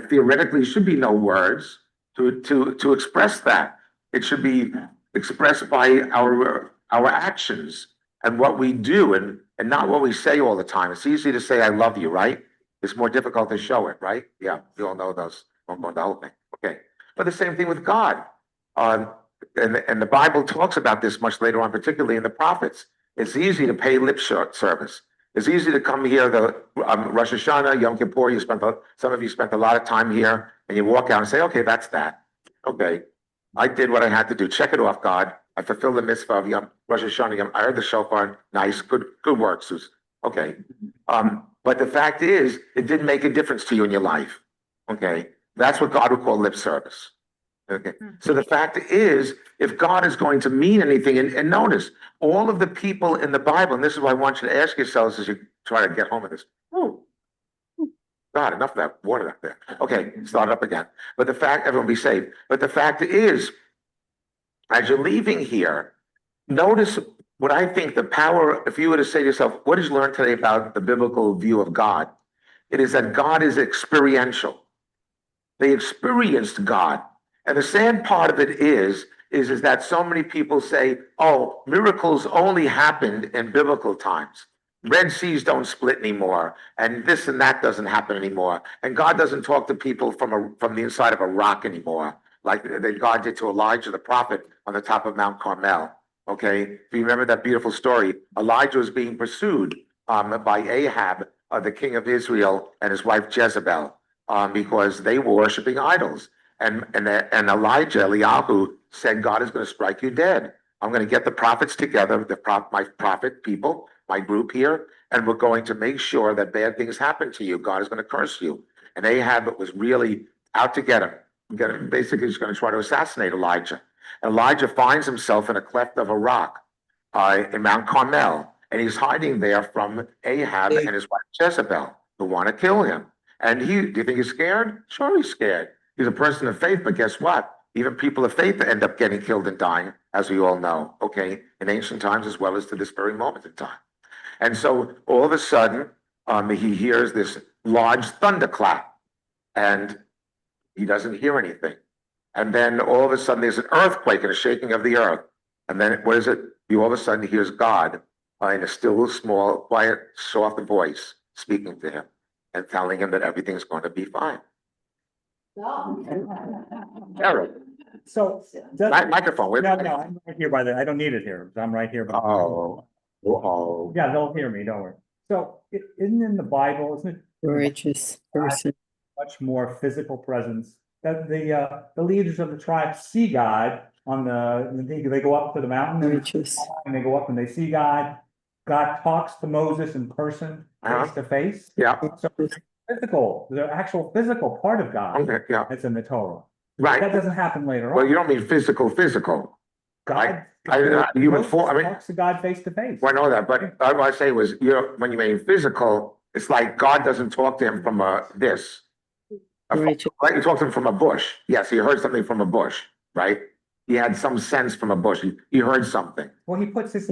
theoretically should be no words to express that. It should be expressed by our actions and what we do and not what we say all the time. It's easy to say I love you, right? It's more difficult to show it, right? Yeah, you all know those. Won't go into the whole thing. Okay. But the same thing with God. And the Bible talks about this much later on, particularly in the prophets. It's easy to pay lip service. It's easy to come here, Rosh Hashanah, Yom Kippur, some of you spent a lot of time here, and you walk out and say, okay, that's that. Okay, I did what I had to do. Check it off, God. I fulfilled the mitzvah of Rosh Hashanah. I heard the shofar. Nice, good work, Sus. Okay. But the fact is, it didn't make a difference to you in your life. Okay. That's what God would call lip service. Okay, so the fact is, if God is going to mean anything, and notice, all of the people in the Bible, and this is what I want you to ask yourselves as you try to get home with this. Oh, God, enough of that water up there. Okay, start it up again. But the fact, everyone be safe. But the fact is, as you're leaving here, notice what I think the power, if you were to say to yourself, what did you learn today about the biblical view of God? It is that God is experiential. They experienced God. And the sad part of it is that so many people say, oh, miracles only happened in biblical times. Red seas don't split anymore, and this and that doesn't happen anymore. And God doesn't talk to people from the inside of a rock anymore, like God did to Elijah the prophet on the top of Mount Carmel. Okay, if you remember that beautiful story, Elijah was being pursued by Ahab, the king of Israel, and his wife Jezebel, because they were worshiping idols. And Elijah, Eliyahu, said, God is going to strike you dead. I'm going to get the prophets together, my prophet people, my group here, and we're going to make sure that bad things happen to you. God is going to curse you. And Ahab was really out to get him. Basically, he's going to try to assassinate Elijah. And Elijah finds himself in a cleft of a rock in Mount Carmel, and he's hiding there from Ahab and his wife Jezebel, who want to kill him. And do you think he's scared? Sure, he's scared. He's a person of faith, but guess what? Even people of faith end up getting killed and dying, as we all know, okay, in ancient times as well as to this very moment in time. And so all of a sudden, he hears this large thunderclap, and he doesn't hear anything. And then all of a sudden, there's an earthquake and a shaking of the earth. And then what is it? He all of a sudden hears God in a still, small, quiet, soft voice speaking to him and telling him that everything's going to be fine. Eric, So, does, microphone. no, I'm right here by the, I don't need it here, I'm right here. Oh. Yeah, they'll hear me, don't worry. So, isn't in the Bible, isn't it Righteous person. much more physical presence? That the leaders of the tribe see God on they go up to the mountain Righteous. and they go up and they see God. God talks to Moses in person, face to face. Yeah, So physical, the actual physical part of God okay, yeah, that's in the Torah. That right. doesn't happen later Well, on. you don't mean physical. God, Moses talks to God face to face. Well, I know that, but what I say was, when you mean physical, it's like God doesn't talk to him from Righteous. like you talk to him from a bush. Yes, he heard something from a bush, right? He had some sense from a bush. He heard something. Well, he puts his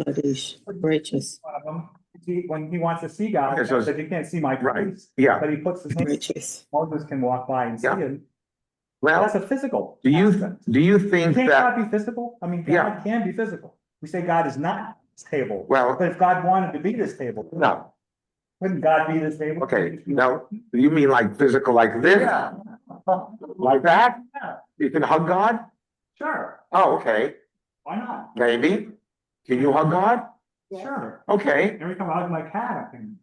Righteous. when he wants to see God, Yeah, he so says, you can't see my right, face. yeah. But he puts his hand, Righteous. Moses can walk by and see Yeah. him. Well, That's a physical. do you aspect. think Can't that? God be physical? I mean, Yeah. God can be physical. We say God is not this table. Well, But if God wanted to be this table, no. wouldn't God be this table? Okay, now, you mean like physical, like this? Yeah. Like that? Yeah, You can hug God? sure. Oh, okay, Why not? maybe. Can you hug God? Sure. Okay. Every time I hug my cat, I can.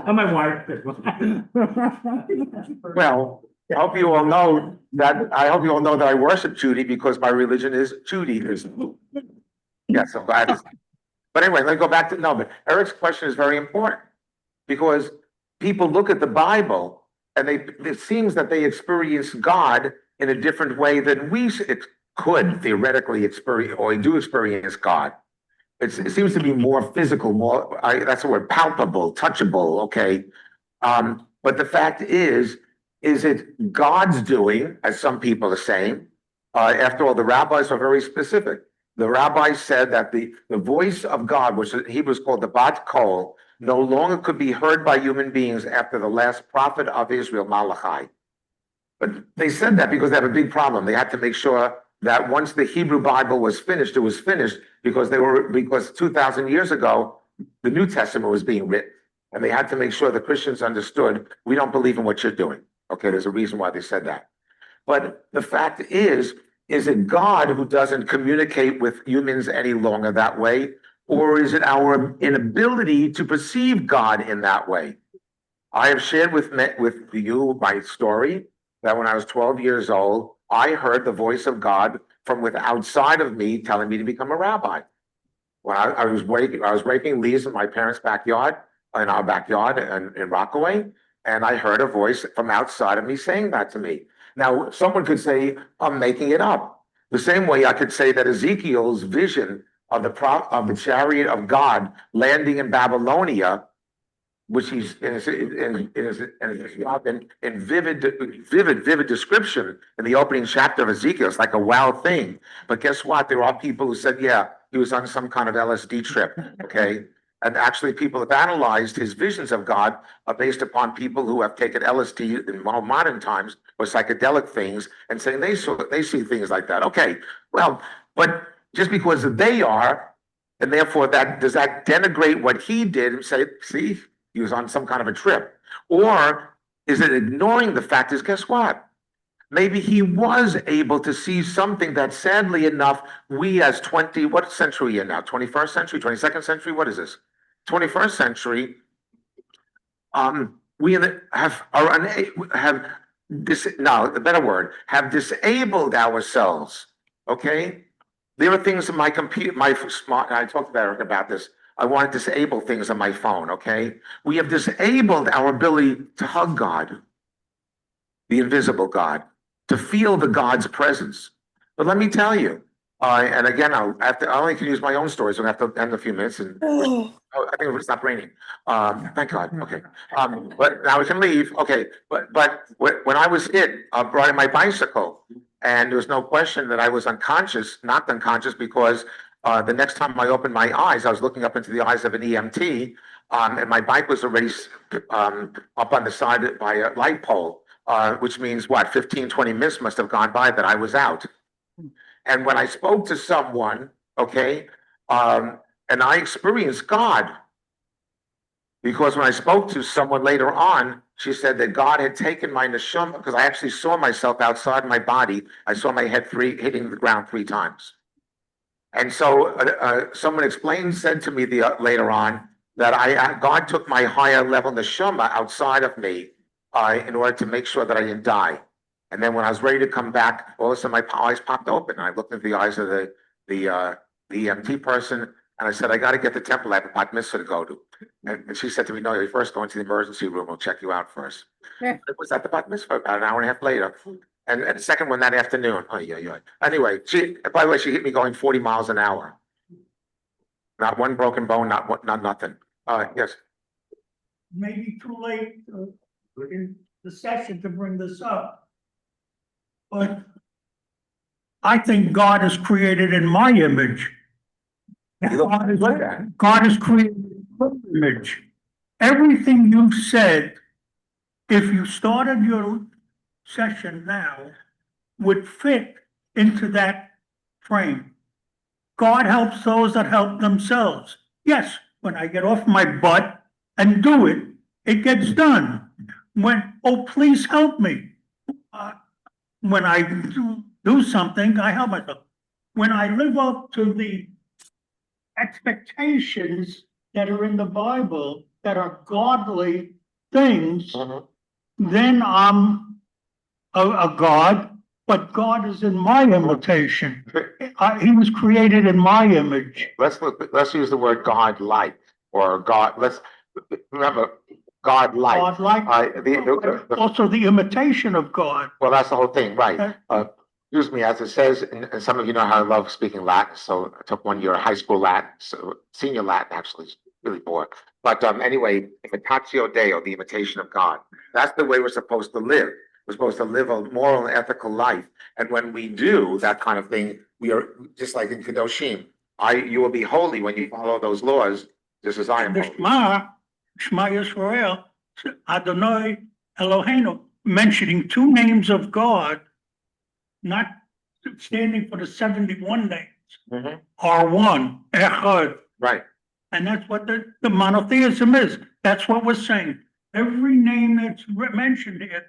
And my wife. Well, I hope you all know that I worship Judy because my religion is Judaism. Yes, I'm glad. But anyway, let me go back to, no, but Eric's question is very important because people look at the Bible and it seems that they experience God in a different way than we could theoretically experience or do experience God. It seems to be more physical, that's the word, palpable, touchable, okay? But the fact is it God's doing, as some people are saying? After all, the rabbis are very specific. The rabbis said that the voice of God, which in Hebrew is called the Bat Kol, no longer could be heard by human beings after the last prophet of Israel, Malachi. But they said that because they have a big problem. They had to make sure that once the Hebrew Bible was finished, it was finished because 2,000 years ago, the New Testament was being written. And they had to make sure the Christians understood, we don't believe in what you're doing. Okay, there's a reason why they said that. But the fact is it God who doesn't communicate with humans any longer that way? Or is it our inability to perceive God in that way? I have shared with you my story that when I was 12 years old, I heard the voice of God from outside of me telling me to become a rabbi. When I was raking leaves in my parents' backyard, in our backyard in Rockaway, and I heard a voice from outside of me saying that to me. Now, someone could say, I'm making it up. The same way I could say that Ezekiel's vision of the chariot of God landing in Babylonia, which he's in vivid description in the opening chapter of Ezekiel. It's like a wow thing. But guess what? There are people who said, yeah, he was on some kind of LSD trip. Okay. And actually, people have analyzed his visions of God are based upon people who have taken LSD in more modern times or psychedelic things and saying they see things like that. Okay, well, but just because they are, and therefore does that denigrate what he did and say, see, he was on some kind of a trip? Or is it ignoring the fact is, guess what? Maybe he was able to see something that sadly enough, we as what century are we in now? 21st century, 22nd century? What is this? 21st century. We have disabled ourselves. Okay. There are things in my computer, I talked to Eric about this. I want to disable things on my phone. Okay. We have disabled our ability to hug God, the invisible God, to feel the God's presence. But let me tell you, and again, I only can use my own stories. So I have to end a few minutes, and I think it stopped raining. Thank God. Okay, but now we can leave. Okay, but when I was hit, riding my bicycle, and there was no question that I was unconscious, knocked unconscious, because the next time I opened my eyes, I was looking up into the eyes of an EMT, and my bike was already up on the side by a light pole. Which means what, 15, 20 minutes must have gone by that I was out. And when I spoke to someone, okay, and I experienced God, because when I spoke to someone later on, she said that God had taken my neshama, because I actually saw myself outside my body. I saw my head hitting the ground 3 times. And so someone said to me later on that God took my higher level neshama outside of me, in order to make sure that I didn't die. And then when I was ready to come back, all of a sudden my eyes popped open. And I looked into the eyes of the EMT person, and I said, I got to get the temple. I have a bat mitzvah to go to. And she said to me, no, you're first going to the emergency room. We'll check you out first. Yeah. It was at the bat mitzvah about an hour and a half later. And the second one that afternoon. Oh, yeah. Anyway, by the way, she hit me going 40 miles an hour. Not one broken bone, not nothing. Yes. Maybe too late in the session to bring this up. But I think God is created in my image. God is created in my image. Everything you've said, if you started your session now, would fit into that frame. God helps those that help themselves. Yes, when I get off my butt and do it, it gets done. Oh, please help me. When I do something, I help myself. When I live up to the expectations that are in the Bible, that are godly things, then I'm a God, but God is in my imitation. He was created in my image. Let's use the word God-like, or God. Let's remember God-like. Also the imitation of God. Well, that's the whole thing, right? Excuse me, as it says, and some of you know how I love speaking Latin, so I took 1 year of high school Latin, so senior Latin actually, is really bored. But anyway, imitatio Deo, the imitation of God. That's the way we're supposed to live. We're supposed to live a moral and ethical life. And when we do that kind of thing, we are just like in Kedoshim. You will be holy when you follow those laws, just as I am holy. Shema Yisrael, Adonai Eloheinu, mentioning 2 names of God, not standing for the 71 names, are one, Echad. Right. And that's what the monotheism is. That's what we're saying. Every name that's mentioned here,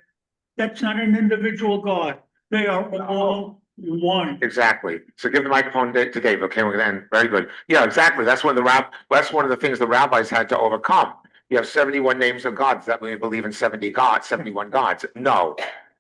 that's not an individual God. They are all one. Exactly. So give the microphone to Dave. Okay, we're gonna end. Very good. Yeah, exactly. That's one of the things the rabbis had to overcome. You have 71 names of God. Does that mean we believe in 71 gods? No.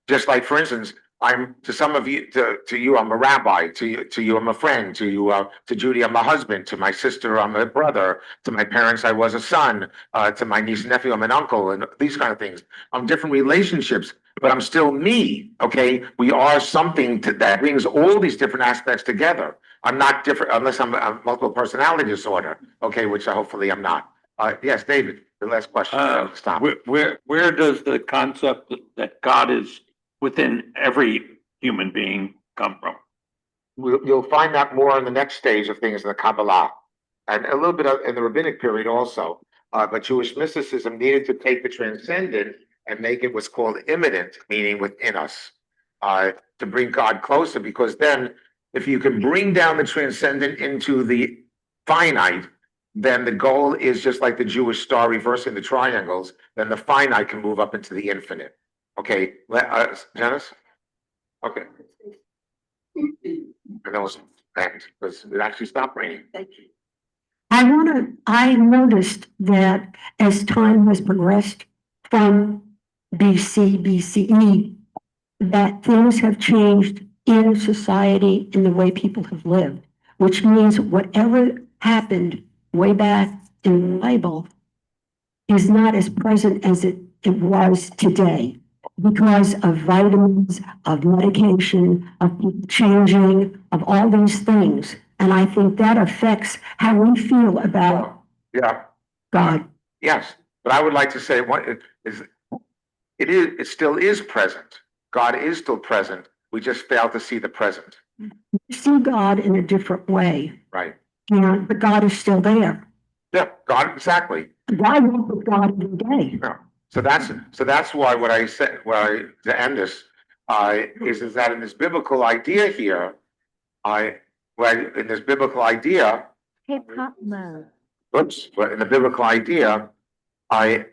Just like, for instance, I'm, to some of you, to you, I'm a rabbi, to you, I'm a friend, to Judy, I'm a husband, to my sister, I'm a brother, to my parents, I was a son, to my niece and nephew, I'm an uncle, and these kind of things. I'm different relationships, but I'm still me, okay? We are something that brings all these different aspects together. I'm not different unless I'm a multiple personality disorder, okay, which hopefully I'm not. Yes, David, the last question. Stop. Where does the concept that God is within every human being come from? You'll find that more in the next stage of things in the Kabbalah, and a little bit in the Rabbinic period also. But Jewish mysticism needed to take the transcendent and make it what's called immanent, meaning within us, to bring God closer. Because then, if you can bring down the transcendent into the finite, then the goal is just like the Jewish star reversing the triangles. Then the finite can move up into the infinite. Okay, Janice? Okay. And then we'll end, because it actually stopped raining. I noticed that as time has progressed from BCE, that things have changed in society in the way people have lived, which means whatever happened way back in the Bible is not as present as it was today because of vitamins, of medication, of changing, of all these things. And I think that affects how we feel about Yeah, God. yes, but I would like to say it still is present. God is still present. We just fail to see the present. We see God in a different way, Right. but God is still there. Yeah, God, exactly. Why walk with God every day? Yeah. So that's why what I said, to end this, is that in this biblical idea here, in this biblical idea, Hip-hop mode. but in the biblical idea, I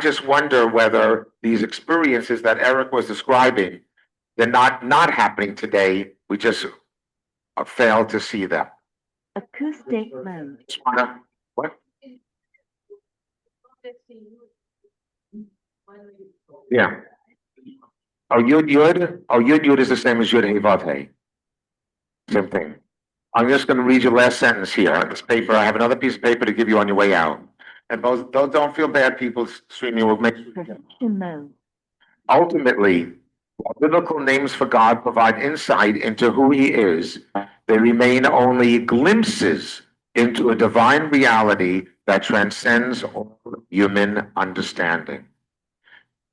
just wonder whether these experiences that Eric was describing, they're not happening today. We just fail to see them. Acoustic mode. What? Yeah. Oh, Yud is the same as Yud Hey Vav Hey. Same thing. I'm just going to read your last sentence here on this paper. I have another piece of paper to give you on your way out. And both, don't feel bad, people streaming will make. Mode. Ultimately, while biblical names for God provide insight into who he is, they remain only glimpses into a divine reality that transcends all human understanding.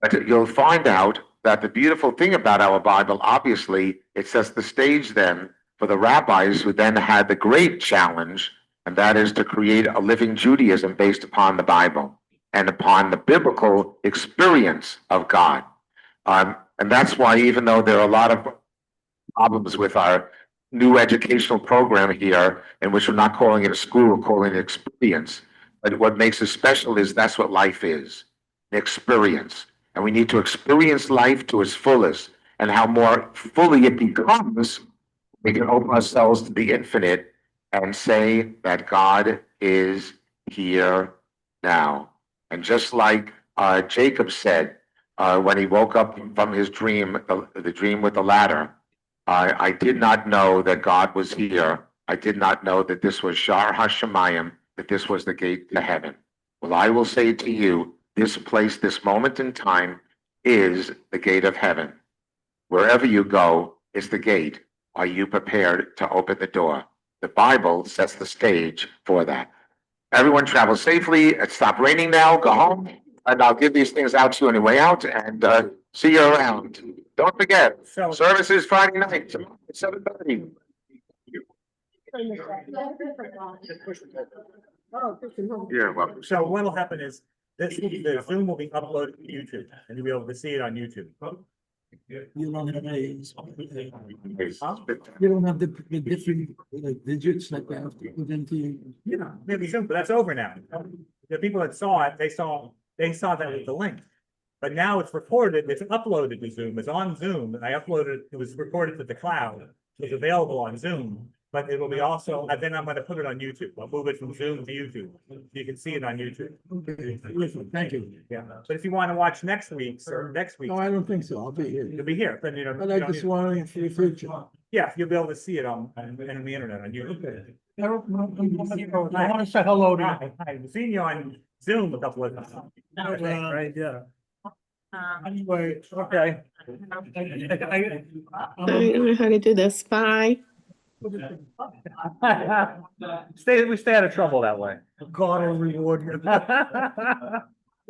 But you'll find out that the beautiful thing about our Bible, obviously, it sets the stage then for the rabbis who then had the great challenge, and that is to create a living Judaism based upon the Bible and upon the biblical experience of God. And that's why, even though there are a lot of problems with our new educational program here, in which we're not calling it a school, we're calling it experience, but what makes it special is that's what life is, an experience. And we need to experience life to its fullest, and how more fully it becomes, we can open ourselves to the infinite and say that God is here now. And just like Jacob said, when he woke up from his dream, the dream with the ladder, I did not know that God was here. I did not know that this was Shar HaShemayim, that this was the gate to heaven. Well, I will say to you, this place, this moment in time, is the gate of heaven. Wherever you go is the gate. Are you prepared to open the door? The Bible sets the stage for that. Everyone travel safely. It stopped raining now. Go home. And I'll give these things out to you on your way out, and see you around. Don't forget, service is Friday night, tomorrow at 7:30. You're welcome. So what'll happen is the Zoom will be uploaded to YouTube and you'll be able to see it on YouTube. You don't have a, Huh? you don't have the different digits that you have to put into. You know, maybe Zoom, but that's over now. The people that saw it, they saw that with the link. But now it's recorded, it's uploaded to Zoom, it's on Zoom, and I uploaded it was recorded to the cloud. It's available on Zoom. but it will be also, and then I'm gonna put it on YouTube. I'll move it from Zoom to YouTube. You can see it on YouTube. Okay, listen, thank you. Yeah, but if you want to watch next week's or next week's, No, I don't think so. I'll be here. you'll be here, then you know. But you I don't just need- wanted for the future. Yeah, you'll be able to see it on the internet on YouTube. Okay. I want to say hello to you. Hi, I've seen you on Zoom a couple of times. Right, yeah. Anyway, Okay. I don't know how to do the spy. We stay out of trouble that way. God will reward you.